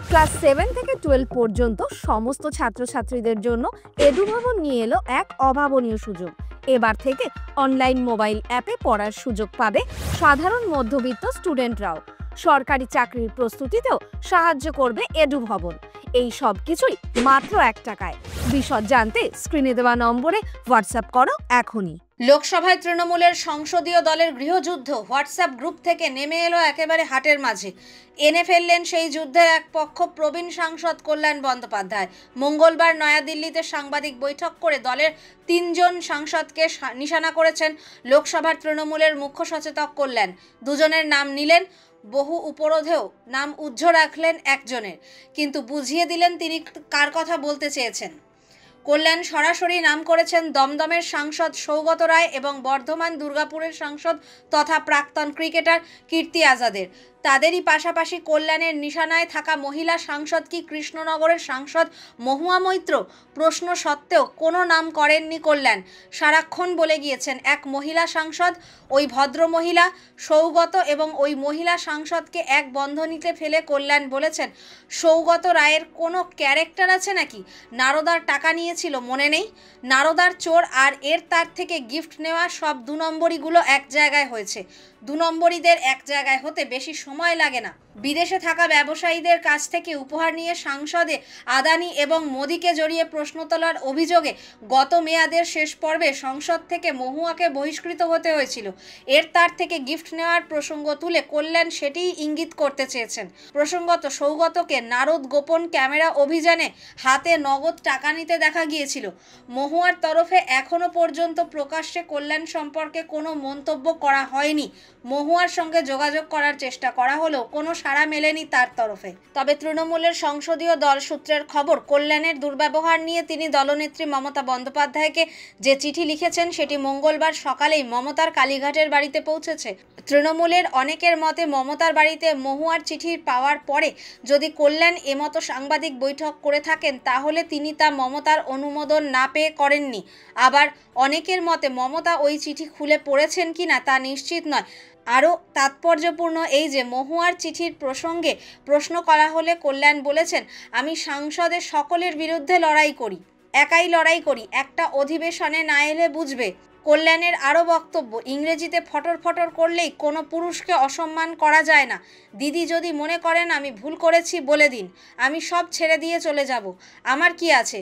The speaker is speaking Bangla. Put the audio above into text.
ক্লাস 7 থেকে 12 পর্যন্ত সমস্ত ছাত্রছাত্রীদের জন্য এডুভবন নিয়ে এলো এক অভাবনীয় সুযোগ। এবার থেকে অনলাইন মোবাইল অ্যাপে পড়ার সুযোগ পাবে সাধারণ মধ্যবিত্ত স্টুডেন্টরাও। সরকারি চাকরির প্রস্তুতিতেও সাহায্য করবে এডুভবন। এই সব কিছুই মাত্র 1 টাকায়। বিশদ জানতে স্ক্রিনে দেওয়া নম্বরে হোয়াটসঅ্যাপ করো এখনই। লোকসভায় তৃণমূলের সংসদীয় দলের গৃহযুদ্ধ হোয়াটসঅ্যাপ গ্রুপ থেকে নেমে এলো একেবারে হাটের মাঝে। এনে ফেললেন সেই যুদ্ধের এক পক্ষ প্রবীণ সাংসদ কল্যাণ বন্দ্যোপাধ্যায়। মঙ্গলবার নয়াদিল্লিতে সাংবাদিক বৈঠক করে দলের 3 জন সাংসদকে নিশানা করেছেন লোকসভার তৃণমূলের মুখ্য সচেতক কল্যাণ। দুজনের নাম নিলেন, বহু উপরোধেও নাম উজ্জ্ব রাখলেন একজনের, কিন্তু বুঝিয়ে দিলেন তিনি কার কথা বলতে চেয়েছেন। কল্যাণ সরাসরি নাম করেছেন দমদমের সাংসদ সৌগত রায় এবং বর্ধমান দুর্গাপুরের সাংসদ তথা প্রাক্তন ক্রিকেটার কীর্তি আজাদের। তাদেরই পাশাপাশি কল্যাণের নিশানায় থাকা মহিলা সাংসদ কি কৃষ্ণনগরের সাংসদ মহুয়া মৈত্র? প্রশ্ন সত্ত্বেও কোনো নাম করেননি কল্যাণ। সারাক্ষণ বলে গিয়েছেন এক মহিলা সাংসদ, ওই ভদ্র মহিলা সৌগত, এবং ওই মহিলা সাংসদকে এক বন্ধনীতে ফেলে কল্যাণ বলেছেন, সৌগত রায়ের কোনো ক্যারেক্টার আছে নাকি? নারদার টাকা নিয়েছিল মনে নেই? নারদার চোর আর তার থেকে গিফট নেওয়া সব 2 নম্বরীগুলো এক জায়গায় হয়েছে। 2 নম্বরীদের এক জায়গায় হতে বেশি সময় লাগে না। বিদেশে থাকা ব্যবসায়ীদের কাছ থেকে উপহার নিয়ে সাংসদে আদানি এবং মোদিকে জড়িয়ে প্রশ্ন তোলার অভিযোগে গত মেয়াদের শেষ পর্বে সংসদ থেকে মহুয়াকে বহিষ্কৃত হতে হয়েছিল। তার থেকে গিফট নেওয়ার প্রসঙ্গ তুলে কল্যাণ সেটিই ইঙ্গিত করতে চেয়েছেন। প্রসঙ্গত সৌগতকে নারদ গোপন ক্যামেরা অভিযানে হাতে নগদ টাকা নিতে দেখা গিয়েছিল। মহুয়ার তরফে এখনো পর্যন্ত প্রকাশ্যে কল্যাণ সম্পর্কে কোনো মন্তব্য করা হয়নি। মহুয়ার সঙ্গে যোগাযোগ করার চেষ্টা করা হলেও কোনো সাড়া মেলেনি তার তরফে। তবে তৃণমূলের সংসদীয় দল সূত্রের খবর, কল্যাণের দুর্ব্যবহার নিয়ে তিনি দলনেত্রী মমতা বন্দ্যোপাধ্যায়কে যে চিঠি লিখেছেন সেটি মঙ্গলবার সকালেই মমতার কালীঘাটের বাড়িতে পৌঁছেছে। তৃণমূলের অনেকের মতে মমতার বাড়িতে মহুয়ার চিঠি পাওয়ার পরে যদি কল্যাণ এমতো সাংবাদিক বৈঠক করে থাকেন তাহলে তিনি তা মমতার অনুমোদন না পেয়ে করেননি। আবার অনেকের মতে মমতা ওই চিঠি খুলে পড়েছেন কিনা তা নিশ্চিত নয়। আরও তাৎপর্যপূর্ণ এই যে মহুয়ার চিঠির প্রসঙ্গে প্রশ্ন করা হলে কল্যাণ বলেছেন, আমি সংসদে সকলের বিরুদ্ধে লড়াই করি, একাই লড়াই করি, একটা অধিবেশনে না এলে বুঝবে। কল্যাণের আরও বক্তব্য, ইংরেজিতে ফটর ফটর করলেই কোনো পুরুষকে অসম্মান করা যায় না। দিদি যদি মনে করেন আমি ভুল করেছি বলে দিন, আমি সব ছেড়ে দিয়ে চলে যাব, আমার কি আছে?